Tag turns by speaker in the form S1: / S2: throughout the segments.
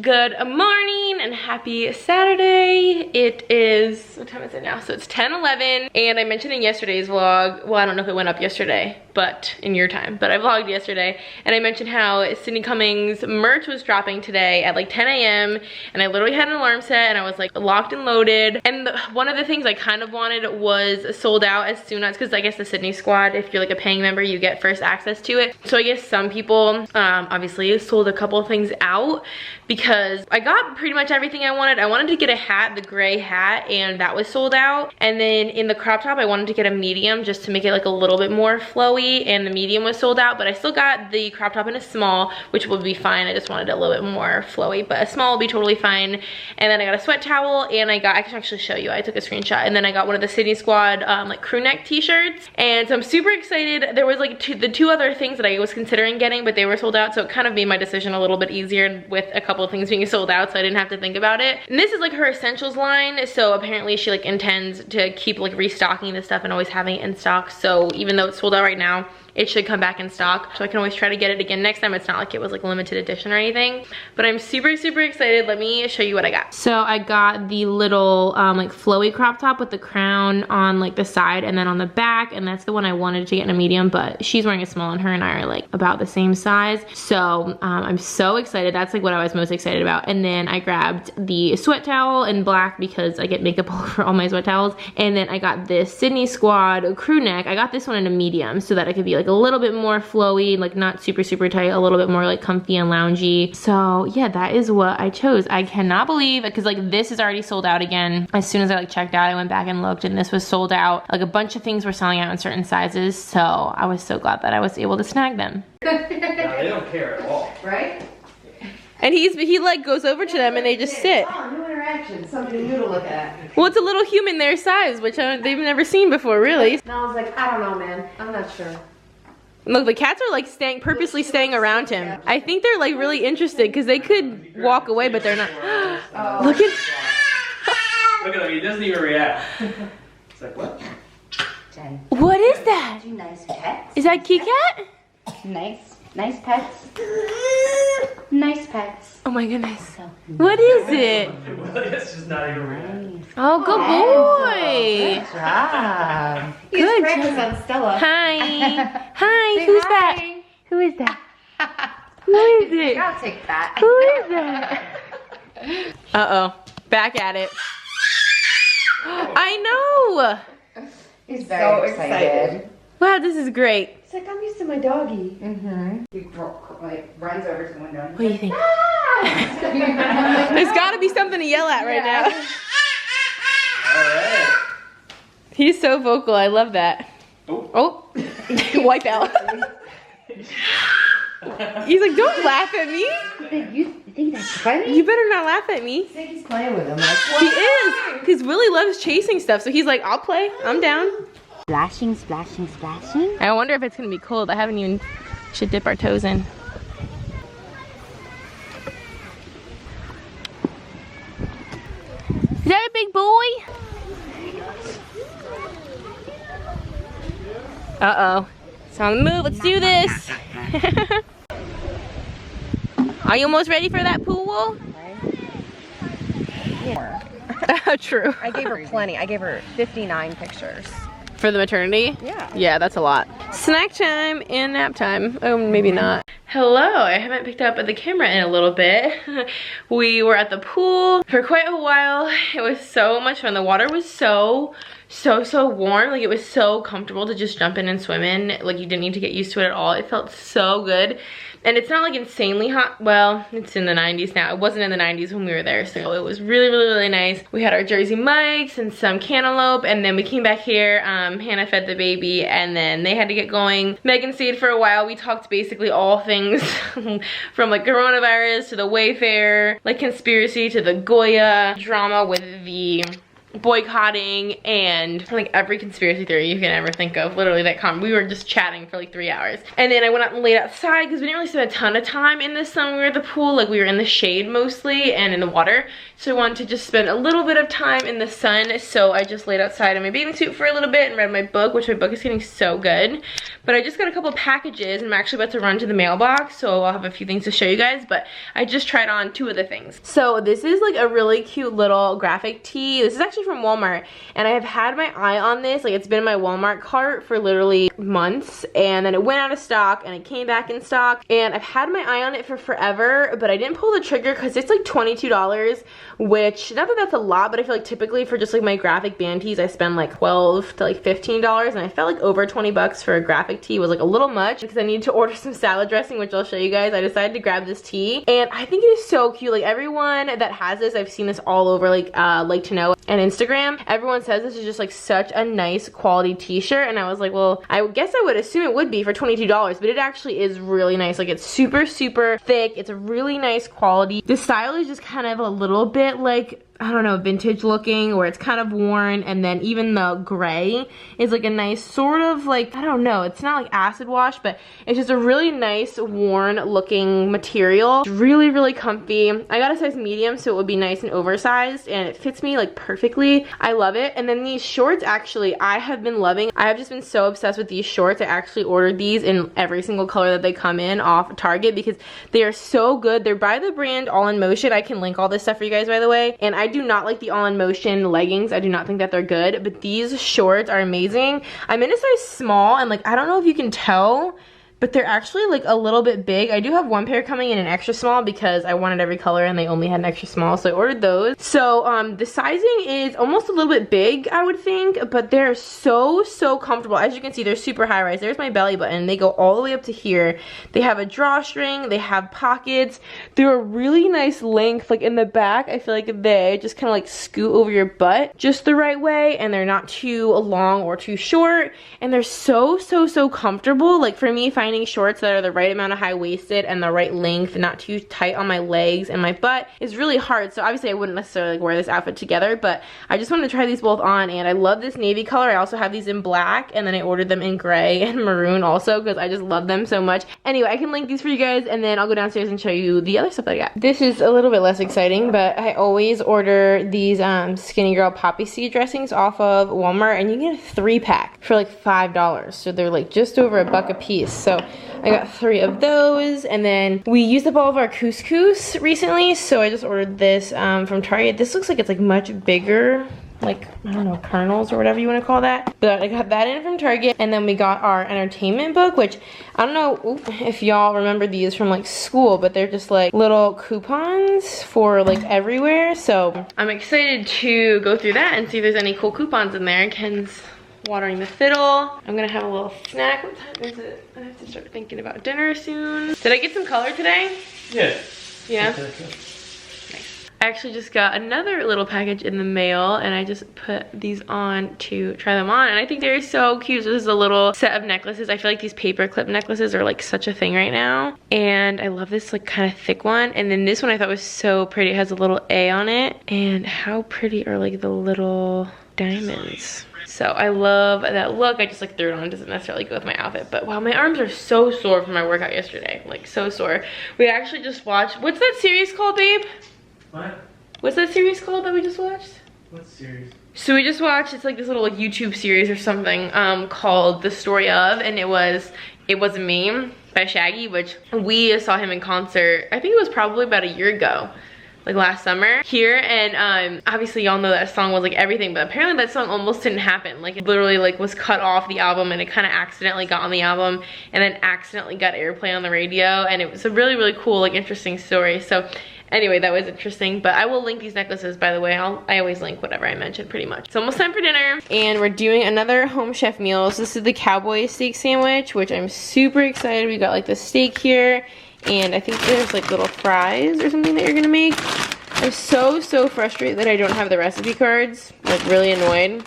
S1: Good morning and happy Saturday. It is, what time is it now? So it's 10:11, and I mentioned in yesterday's vlog, well, I don't know if it went up yesterday, but in your time, but I vlogged yesterday, and I mentioned how Sydney Cummings merch was dropping today at like 10 a.m. and I literally had an alarm set and I was like locked and loaded. And one of the things I kind of wanted was sold out as soon as, because I guess the Sydney squad, if you're like a paying member, you get first access to it. So I guess some people obviously sold a couple of things out, because I got pretty much everything I wanted. I wanted to get a hat, the gray hat, and that was sold out. And then in the crop top, I wanted to get a medium just to make it like a little bit more flowy, and the medium was sold out, but I still got the crop top in a small, which will be fine. I just wanted it a little bit more flowy, but a small will be totally fine. And then I got a sweat towel, and I can actually show you, I took a screenshot. And then I got one of the Sydney Squad like crew neck t-shirts. And so I'm super excited. There was like the two other things that I was considering getting, but they were sold out, so it kind of made my decision a little bit easier with a couple of things being sold out, so I didn't have to think about it. And this is like her essentials line, so apparently she like intends to keep like restocking this stuff and always having it in stock. So even though it's sold out right now, it should come back in stock, so I can always try to get it again next time. It's not like it was like limited edition or anything, but I'm super excited. Let me show you what I got. So I got the little like flowy crop top with the crown on like the side and then on the back, and that's the one I wanted to get in a medium, but she's wearing a small and her and I are like about the same size. So I'm so excited. That's like what I was most excited about. And then I grabbed the sweat towel in black because I get makeup all over all my sweat towels. And then I got this Sydney Squad crew neck. I got this one in a medium so that it could be like a little bit more flowy, like not super tight, a little bit more like comfy and loungy. So yeah, that is what I chose. I cannot believe it, because like this is already sold out again. As soon as I like checked out, I went back and looked, and this was sold out. Like a bunch of things were selling out in certain sizes, so I was so glad that I was able to snag them.
S2: No, they don't care at all.
S3: Right?
S1: And he like goes over to them and they just sit.
S3: Oh, new interaction, something new to look at.
S1: Well, it's a little human their size, which they've never seen before, really.
S3: And I was like, I don't know, man. I'm not sure.
S1: Look, the cats are like purposely staying around him. I think they're like really interested, because they could walk away, but they're not. Look at
S2: Look at him, he doesn't even react. It's like, what?
S3: Jen.
S1: What is that?
S3: Do nice pets.
S1: Is that Kit Kat?
S3: Nice pets. Nice pets.
S1: Oh my goodness. What is it?
S2: It's just not even reacting.
S1: Oh, good boy.
S3: Good job.
S1: Good
S3: practice on Stella.
S1: Hi. Hi.
S3: Say
S1: Who's
S3: hi.
S1: that? Who is that? Who is it?
S3: I'll take that.
S1: Who is that? Uh-oh. Back at it. I know.
S3: He's very excited.
S1: Wow, this is great.
S3: He's like, I'm used to my doggy. Mm-hmm. He like runs over to the window.
S1: What do you think? There's got to be something to yell at right now.
S2: Alright.
S1: He's so vocal. I love that. Oh. Wipe out. He's like, don't laugh at me.
S3: You think that's funny?
S1: You better not laugh at me.
S3: I think he's playing with him. Like,
S1: He is. Because Willie loves chasing stuff. So he's like, I'll play. I'm down.
S3: Splashing, splashing, splashing.
S1: I wonder if it's going to be cold. I haven't even... Should dip our toes in. Is that a big boy? Uh-oh. It's on the move. Let's do this. Are you almost ready for that pool?
S4: Yeah.
S1: True.
S4: I gave her plenty. I gave her 59 pictures.
S1: For the maternity?
S4: Yeah.
S1: Yeah, that's a lot. Snack time and nap time. Oh, maybe not. Hello, I haven't picked up the camera in a little bit. We were at the pool for quite a while. It was so much fun. The water was so warm. Like, it was so comfortable to just jump in and swim in. Like, you didn't need to get used to it at all. It felt so good. And it's not like insanely hot. Well, it's in the 90s now. It wasn't in the 90s when we were there, so it was really nice. We had our Jersey Mikes and some cantaloupe, and then we came back here. Hannah fed the baby, and then they had to get going. Megan stayed for a while. We talked basically all things from like coronavirus to the Wayfair, like conspiracy, to the Goya drama with the boycotting and like every conspiracy theory you can ever think of. Literally that comment. We were just chatting for like 3 hours. And then I went out and laid outside because we didn't really spend a ton of time in the sun when we were at the pool. Like we were in the shade mostly and in the water. So I wanted to just spend a little bit of time in the sun. So I just laid outside in my bathing suit for a little bit and read my book, which my book is getting so good. But I just got a couple of packages and I'm actually about to run to the mailbox. So I'll have a few things to show you guys, but I just tried on 2 of the things. So this is like a really cute little graphic tee. This is actually from Walmart and I have had my eye on this. Like it's been in my Walmart cart for literally months and then it went out of stock and it came back in stock and I've had my eye on it for forever, but I didn't pull the trigger because it's like $22, which not that that's a lot, but I feel like typically for just like my graphic band tees I spend like $12 to like $15 and I felt like over 20 bucks for a graphic tee was like a little much because I needed to order some salad dressing, which I'll show you guys. I decided to grab this tee and I think it is so cute. Like everyone that has this, I've seen this all over like to know and Instagram, everyone says this is just like such a nice quality t-shirt and I was like, well, I guess I would assume it would be for $22, but it actually is really nice. Like it's super thick. It's a really nice quality. The style is just kind of a little bit like, I don't know, vintage looking, where it's kind of worn, and then even the gray is like a nice sort of like, I don't know, it's not like acid wash, but it's just a really nice worn looking material. It's really comfy. I got a size medium so it would be nice and oversized and it fits me like perfectly. I love it. And then these shorts actually I have been loving. I have just been so obsessed with these shorts. I actually ordered these in every single color that they come in off Target because they are so good. They're by the brand All in Motion. I can link all this stuff for you guys by the way. And I do not like the All in Motion leggings. I do not think that they're good, but these shorts are amazing. I'm in a size small and like I don't know if you can tell, but they're actually like a little bit big. I do have one pair coming in an extra small because I wanted every color and they only had an extra small, so I ordered those. So the sizing is almost a little bit big, I would think, but they're so comfortable. As you can see, they're super high rise. There's my belly button. They go all the way up to here. They have a drawstring, they have pockets. They're a really nice length. Like in the back, I feel like they just kind of like scoot over your butt just the right way, and they're not too long or too short, and they're so comfortable. Like for me, finding shorts that are the right amount of high-waisted and the right length, not too tight on my legs and my butt, is really hard. So obviously I wouldn't necessarily like, wear this outfit together, but I just wanted to try these both on, and I love this navy color. I also have these in black, and then I ordered them in gray and maroon also because I just love them so much. Anyway, I can link these for you guys, and then I'll go downstairs and show you the other stuff that I got. This is a little bit less exciting, but I always order these Skinny Girl poppy seed dressings off of Walmart, and you get a 3-pack for like $5. So they're like just over $1 a piece. So I got 3 of those, and then we used up all of our couscous recently, so I just ordered this from Target. This looks like it's like much bigger, like, I don't know, kernels or whatever you want to call that. But I got that in from Target, and then we got our entertainment book, which I don't know if y'all remember these from like school, but they're just like little coupons for like everywhere. So I'm excited to go through that and see if there's any cool coupons in there. Ken's watering the fiddle. I'm gonna have a little snack. What time is it? I have to start thinking about dinner soon. Did I get some color today?
S2: Yeah.
S1: Yeah? Nice. I actually just got another little package in the mail, and I just put these on to try them on, and I think they're so cute. So this is a little set of necklaces. I feel like these paper clip necklaces are like such a thing right now, and I love this like kind of thick one. And then this one I thought was so pretty. It has a little A on it, and how pretty are like the little diamonds. So I love that look. I just like threw it on. It doesn't necessarily go with my outfit, but wow, my arms are so sore from my workout yesterday. Like so sore. We actually just watched, what's that series called, babe?
S2: What?
S1: What's that series called that we just watched?
S2: What series?
S1: So we just watched, it's like this little like YouTube series or something called The Story Of, and it was a Meme by Shaggy, which we saw him in concert, I think it was probably about a year ago. Like last summer here, and obviously y'all know that song was like everything, but apparently that song almost didn't happen. Like it literally like was cut off the album, and it kind of accidentally got on the album and then accidentally got airplay on the radio, and it was a really cool like interesting story. So anyway, that was interesting, but I will link these necklaces, by the way. I always link whatever I mentioned pretty much. It's almost time for dinner, and we're doing another Home Chef meal. So this is the cowboy steak sandwich, which I'm super excited. We got like the steak here, and I think there's like little fries or something that you're gonna make. I'm so frustrated that I don't have the recipe cards. Like really annoyed.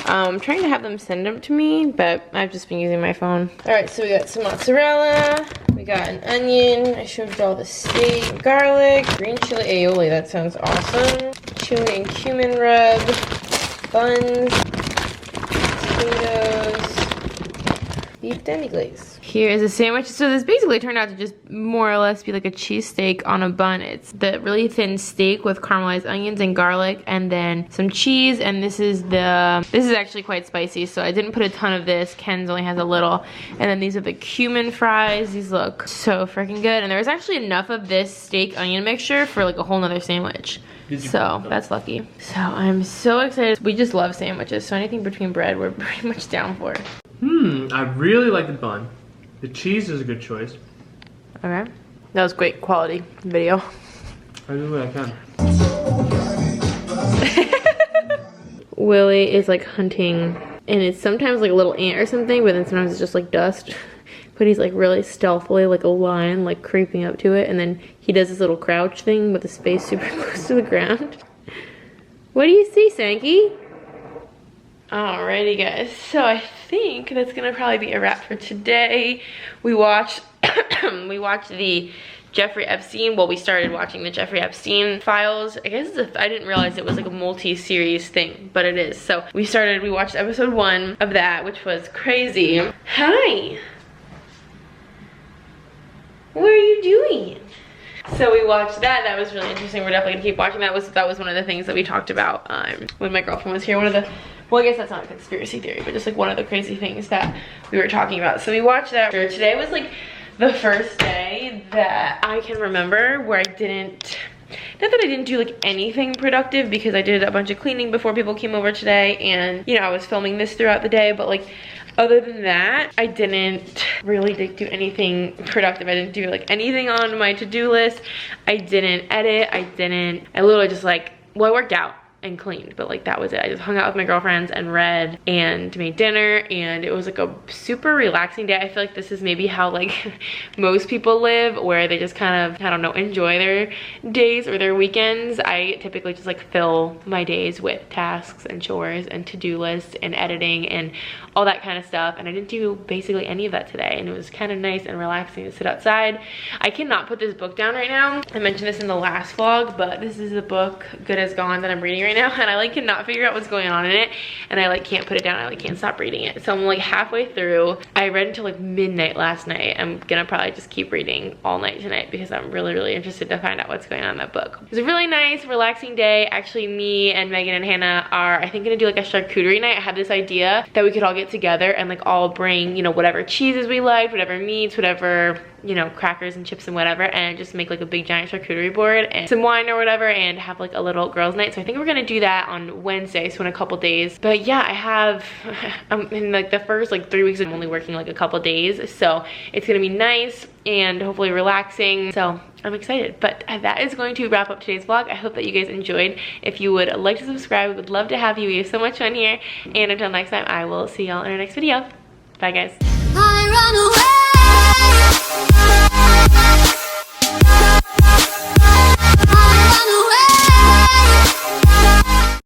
S1: I'm trying to have them send them to me, but I've just been using my phone. All right, so we got some mozzarella. We got an onion. I showed you all the steak, garlic, green chili aioli. That sounds awesome. tuna and cumin rub, buns, potatoes, beef demi-glaze. Here is a sandwich. So this basically turned out to just more or less be like a cheesesteak on a bun. It's the really thin steak with caramelized onions and garlic and then some cheese, and this is actually quite spicy, so I didn't put a ton of this. Ken's only has a little. And then these are the cumin fries. These look so freaking good. And there was actually enough of this steak onion mixture for like a whole nother sandwich. So that's lucky. So I'm so excited. We just love sandwiches, so anything between bread we're pretty much down for.
S2: I really like the bun. The cheese is a good choice.
S1: Okay. That was great quality video.
S2: I do what I can.
S1: Willie is like hunting, and it's sometimes like a little ant or something, but then sometimes it's just like dust. But he's like really stealthily, like a lion, like creeping up to it, and then he does this little crouch thing with his face super close to the ground. What do you see, Sankey? Alrighty guys, so I think that's gonna probably be a wrap for today. We watched the Jeffrey Epstein, well, we started watching the Jeffrey Epstein files. I guess I didn't realize it was like a multi-series thing, but it is. So we watched episode 1 of that, which was crazy. Hi! What are you doing? So we watched that. That was really interesting. We're definitely gonna keep watching. That was one of the things that we talked about when my girlfriend was here. Well, I guess that's not a conspiracy theory, but just like one of the crazy things that we were talking about. So we watched that. Today was like the first day that I can remember where not that I didn't do like anything productive, because I did a bunch of cleaning before people came over today, and you know, I was filming this throughout the day, but like other than that, I didn't really do anything productive. I didn't do like anything on my to-do list. I didn't edit. I literally just like, well, I worked out and cleaned, but like that was it. I just hung out with my girlfriends and read and made dinner, and it was like a super relaxing day. I feel like this is maybe how like most people live, where they just kind of, I don't know, enjoy their days or their weekends. I typically just like fill my days with tasks and chores and to-do lists and editing and all that kind of stuff, and I didn't do basically any of that today, and it was kind of nice and relaxing to sit outside. I cannot put this book down right now. I mentioned this in the last vlog, but this is the book Good As Gone that I'm reading right now, and I like cannot figure out what's going on in it, and I like can't put it down. I like can't stop reading it. So I'm like halfway through. I read until like midnight last night. I'm gonna probably just keep reading all night tonight because I'm really interested to find out what's going on in that book. It was a really nice, relaxing day. Actually, me and Megan and Hannah are, I think, gonna do like a charcuterie night. I had this idea that we could all get together and like all bring, you know, whatever cheeses we liked, whatever meats, whatever, you know, crackers and chips and whatever, and just make like a big giant charcuterie board and some wine or whatever, and have like a little girls' night. So I think we're gonna do that on Wednesday, so in a couple days. But yeah, I have in like the first like 3 weeks I'm only working like a couple days, so it's gonna be nice and hopefully relaxing, so I'm excited. But that is going to wrap up today's vlog. I hope that you guys enjoyed. If you would like to subscribe, we would love to have you. We have so much fun here, and until next time, I will see y'all in our next video. Bye guys.
S5: I run away.